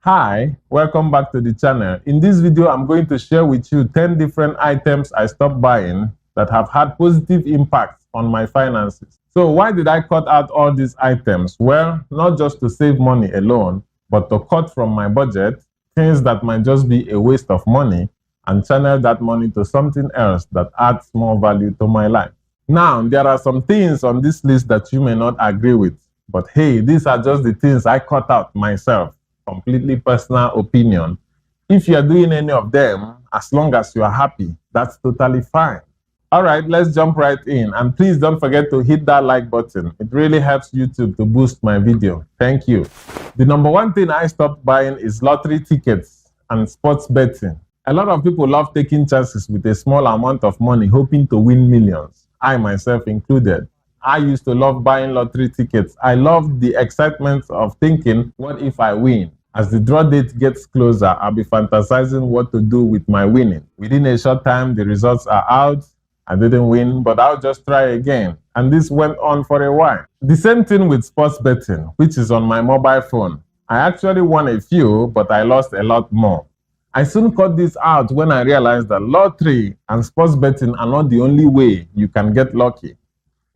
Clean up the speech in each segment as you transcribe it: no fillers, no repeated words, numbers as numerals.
Hi, welcome back to the channel. In this video, I'm going to share with you 10 different items I stopped buying that have had positive impacts on my finances. So why did I cut out all these items? Well, not just to save money alone, but to cut from my budget things that might just be a waste of money and channel that money to something else that adds more value to my life. Now, there are some things on this list that you may not agree with, but hey, these are just the things I cut out myself. Completely personal opinion. If you are doing any of them, as long as you are happy, that's totally fine. All right, let's jump right in. And please don't forget to hit that like button. It really helps YouTube to boost my video. Thank you. The number one thing I stopped buying is lottery tickets and sports betting. A lot of people love taking chances with a small amount of money, hoping to win millions. I myself included. I used to love buying lottery tickets. I loved the excitement of thinking, what if I win? As the draw date gets closer, I'll be fantasizing what to do with my winning. Within a short time, the results are out. I didn't win, but I'll just try again. And this went on for a while. The same thing with sports betting, which is on my mobile phone. I actually won a few, but I lost a lot more. I soon cut this out when I realized that lottery and sports betting are not the only way you can get lucky.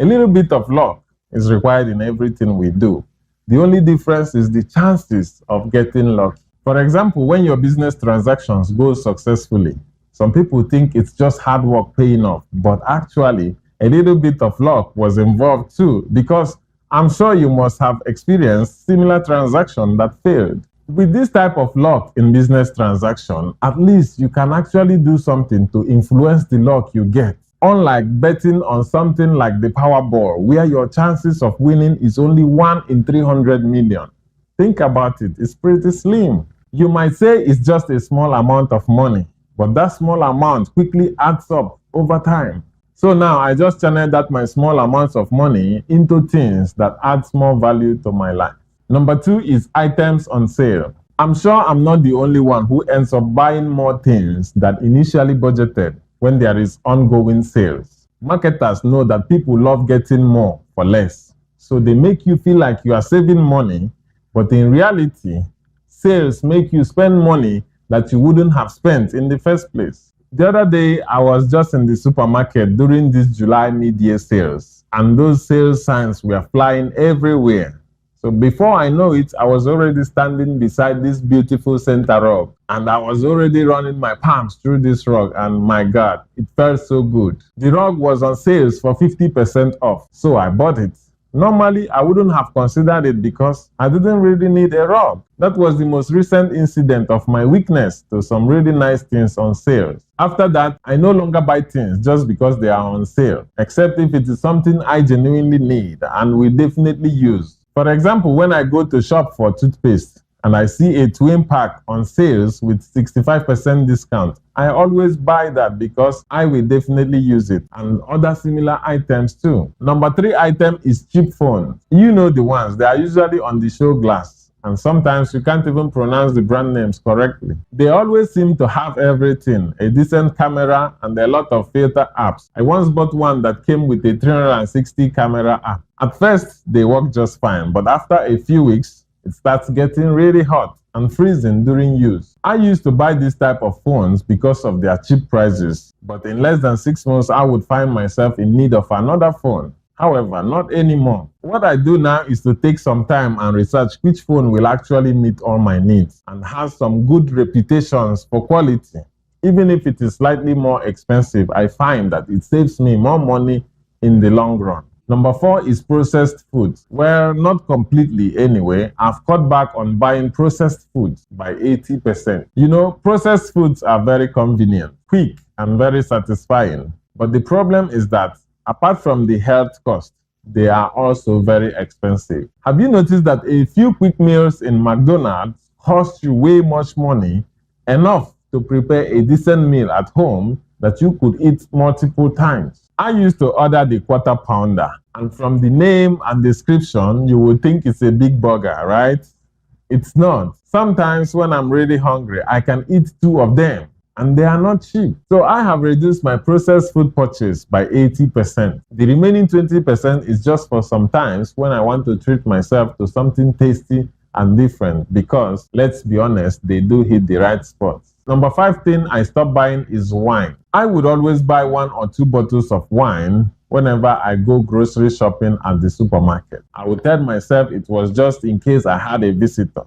A little bit of luck is required in everything we do. The only difference is the chances of getting lucky. For example, when your business transactions go successfully, some people think it's just hard work paying off, but actually a little bit of luck was involved too, because I'm sure you must have experienced similar transactions that failed. With this type of luck in business transaction, at least you can actually do something to influence the luck you get. Unlike betting on something like the Powerball, where your chances of winning is only 1 in 300 million. Think about it, it's pretty slim. You might say it's just a small amount of money, but that small amount quickly adds up over time. So now I just channeled that my small amounts of money into things that adds more value to my life. Number 2 is items on sale. I'm sure I'm not the only one who ends up buying more things than initially budgeted when there is ongoing sales. Marketers know that people love getting more for less. So they make you feel like you are saving money, but in reality, sales make you spend money that you wouldn't have spent in the first place. The other day, I was just in the supermarket during this July mid-year sales, and those sales signs were flying everywhere. So before I know it, I was already standing beside this beautiful center rug, and I was already running my palms through this rug, and my God, it felt so good. The rug was on sales for 50% off, so I bought it. Normally, I wouldn't have considered it because I didn't really need a rug. That was the most recent incident of my weakness to some really nice things on sales. After that, I no longer buy things just because they are on sale, except if it is something I genuinely need and will definitely use. For example, when I go to shop for toothpaste and I see a twin pack on sales with 65% discount, I always buy that because I will definitely use it, and other similar items too. Number 3 item is cheap phone. You know the ones, they are usually on the show glass, and sometimes you can't even pronounce the brand names correctly. They always seem to have everything, a decent camera and a lot of filter apps. I once bought one that came with a 360 camera app. At first, they work just fine, but after a few weeks, it starts getting really hot and freezing during use. I used to buy this type of phones because of their cheap prices, but in less than 6 months, I would find myself in need of another phone. However, not anymore. What I do now is to take some time and research which phone will actually meet all my needs and has some good reputations for quality. Even if it is slightly more expensive, I find that it saves me more money in the long run. Number 4 is processed foods. Well, not completely anyway. I've cut back on buying processed foods by 80%. You know, processed foods are very convenient, quick, and very satisfying. But the problem is that apart from the health cost, they are also very expensive. Have you noticed that a few quick meals in McDonald's cost you way much money, enough to prepare a decent meal at home that you could eat multiple times? I used to order the quarter pounder, and from the name and description, you would think it's a big burger, right? It's not. Sometimes when I'm really hungry, I can eat 2 of them, and they are not cheap. So I have reduced my processed food purchase by 80%. The remaining 20% is just for some times when I want to treat myself to something tasty and different because, let's be honest, they do hit the right spots. Number 5 thing I stopped buying is wine. I would always buy 1 or 2 bottles of wine whenever I go grocery shopping at the supermarket. I would tell myself it was just in case I had a visitor.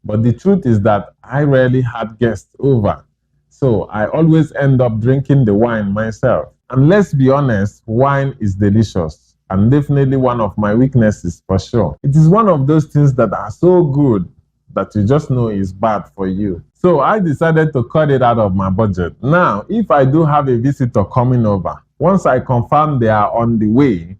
But the truth is that I rarely had guests over. So I always end up drinking the wine myself. And let's be honest, wine is delicious and definitely one of my weaknesses for sure. It is one of those things that are so good that you just know is bad for you. So I decided to cut it out of my budget. Now, if I do have a visitor coming over, once I confirm they are on the way,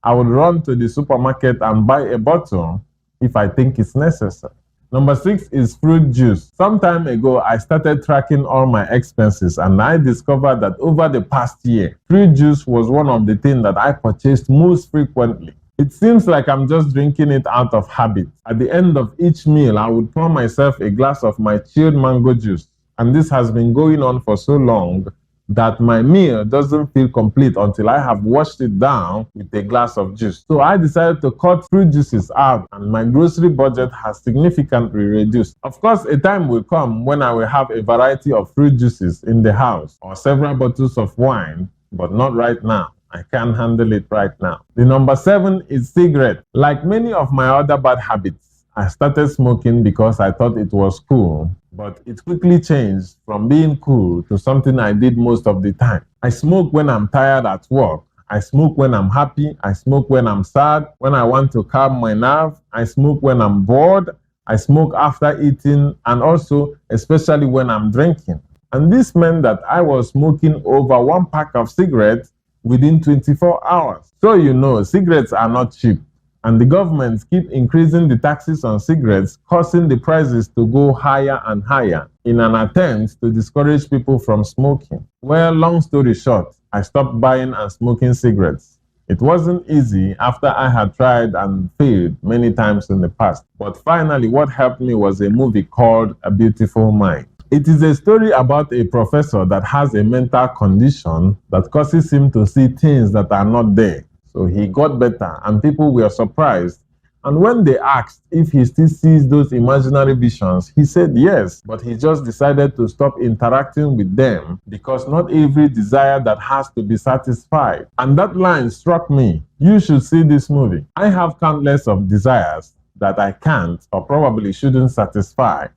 I will run to the supermarket and buy a bottle if I think it's necessary. Number 6 is fruit juice. Some time ago, I started tracking all my expenses and I discovered that over the past year, fruit juice was one of the things that I purchased most frequently. It seems like I'm just drinking it out of habit. At the end of each meal, I would pour myself a glass of my chilled mango juice. And this has been going on for so long that my meal doesn't feel complete until I have washed it down with a glass of juice. So I decided to cut fruit juices out and my grocery budget has significantly reduced. Of course, a time will come when I will have a variety of fruit juices in the house or several bottles of wine, but not right now. I can't handle it right now. The number 7 is cigarette. Like many of my other bad habits, I started smoking because I thought it was cool, but it quickly changed from being cool to something I did most of the time. I smoke when I'm tired at work. I smoke when I'm happy. I smoke when I'm sad. When I want to calm my nerve. I smoke when I'm bored. I smoke after eating and also especially when I'm drinking. And this meant that I was smoking over 1 pack of cigarettes within 24 hours. So you know, cigarettes are not cheap. And the government keep increasing the taxes on cigarettes, causing the prices to go higher and higher in an attempt to discourage people from smoking. Well, long story short, I stopped buying and smoking cigarettes. It wasn't easy after I had tried and failed many times in the past. But finally, what helped me was a movie called A Beautiful Mind. It is a story about a professor that has a mental condition that causes him to see things that are not there. So he got better and people were surprised. And when they asked if he still sees those imaginary visions, he said yes, but he just decided to stop interacting with them because not every desire that has to be satisfied. And that line struck me. You should see this movie. I have countless of desires that I can't or probably shouldn't satisfy.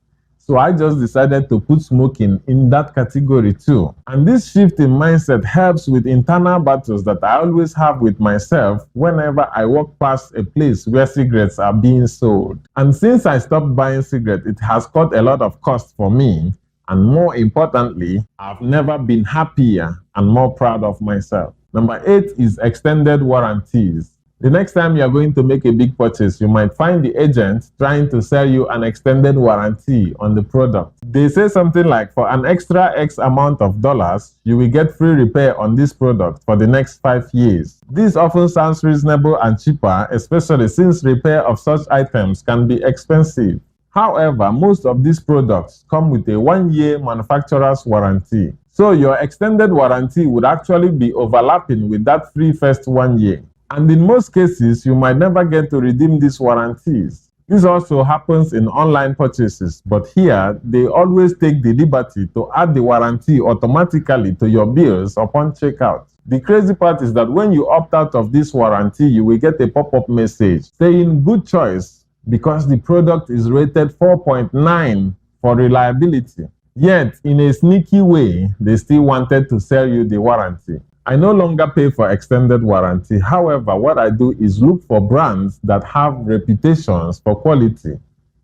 So I just decided to put smoking in that category too. And this shift in mindset helps with internal battles that I always have with myself whenever I walk past a place where cigarettes are being sold. And since I stopped buying cigarettes, it has cut a lot of cost for me. And more importantly, I've never been happier and more proud of myself. Number 8 is extended warranties. The next time you're going to make a big purchase, you might find the agent trying to sell you an extended warranty on the product. They say something like, for an extra X amount of dollars, you will get free repair on this product for the next 5 years. This often sounds reasonable and cheaper, especially since repair of such items can be expensive. However, most of these products come with a 1-year manufacturer's warranty. So your extended warranty would actually be overlapping with that free first 1 year. And in most cases, you might never get to redeem these warranties. This also happens in online purchases, but here, they always take the liberty to add the warranty automatically to your bills upon checkout. The crazy part is that when you opt out of this warranty, you will get a pop-up message saying good choice because the product is rated 4.9 for reliability. Yet, in a sneaky way, they still wanted to sell you the warranty. I no longer pay for extended warranty. However, what I do is look for brands that have reputations for quality,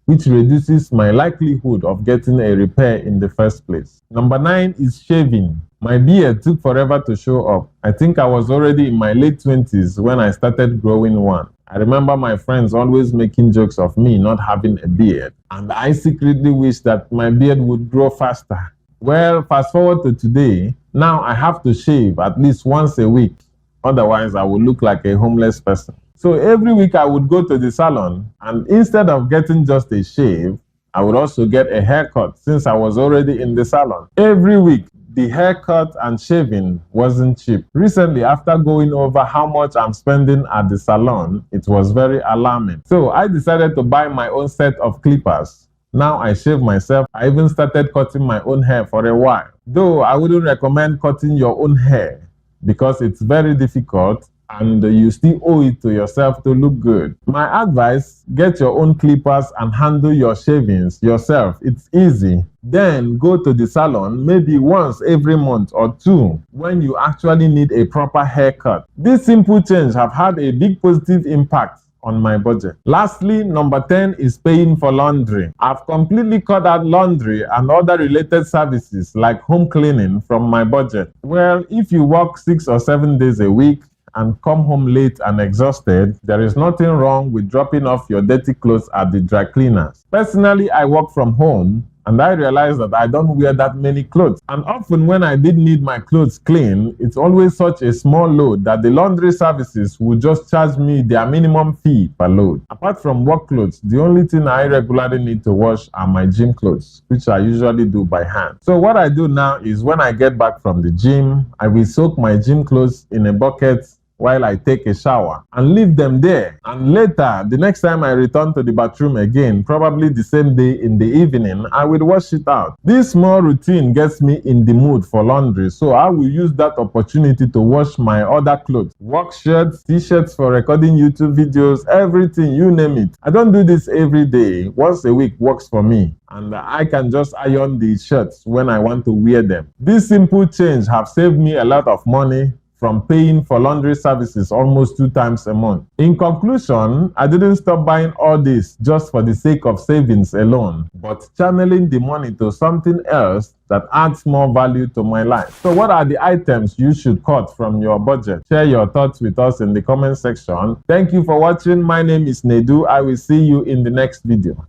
which reduces my likelihood of getting a repair in the first place. Number 9 is shaving. My beard took forever to show up. I think I was already in my late 20s when I started growing one. I remember my friends always making jokes of me not having a beard, and I secretly wish that my beard would grow faster. Well, fast forward to today, now I have to shave at least once a week. Otherwise, I would look like a homeless person. So every week I would go to the salon, and instead of getting just a shave, I would also get a haircut since I was already in the salon. Every week, the haircut and shaving wasn't cheap. Recently, after going over how much I'm spending at the salon, it was very alarming. So I decided to buy my own set of clippers. Now I shave myself. I even started cutting my own hair for a while. Though I wouldn't recommend cutting your own hair because it's very difficult and you still owe it to yourself to look good. My advice, get your own clippers and handle your shavings yourself. It's easy. Then go to the salon maybe once every month or two when you actually need a proper haircut. This simple change have had a big positive impact on my budget. Lastly, number 10 is paying for laundry. I've completely cut out laundry and other related services like home cleaning from my budget. Well, if you work 6 or 7 days a week and come home late and exhausted, there is nothing wrong with dropping off your dirty clothes at the dry cleaners. Personally, I work from home and I realized that I don't wear that many clothes. And often when I did need my clothes clean, it's always such a small load that the laundry services will just charge me their minimum fee per load. Apart from work clothes, the only thing I regularly need to wash are my gym clothes, which I usually do by hand. So what I do now is when I get back from the gym, I will soak my gym clothes in a bucket while I take a shower and leave them there. And later, the next time I return to the bathroom again, probably the same day in the evening, I will wash it out. This small routine gets me in the mood for laundry, so I will use that opportunity to wash my other clothes. Work shirts, t-shirts for recording YouTube videos, everything, you name it. I don't do this every day. Once a week works for me, and I can just iron the shirts when I want to wear them. This simple change have saved me a lot of money from paying for laundry services almost 2 times a month. In conclusion, I didn't stop buying all this just for the sake of savings alone, but channeling the money to something else that adds more value to my life. So what are the items you should cut from your budget? Share your thoughts with us in the comment section. Thank you for watching. My name is Nedu. I will see you in the next video.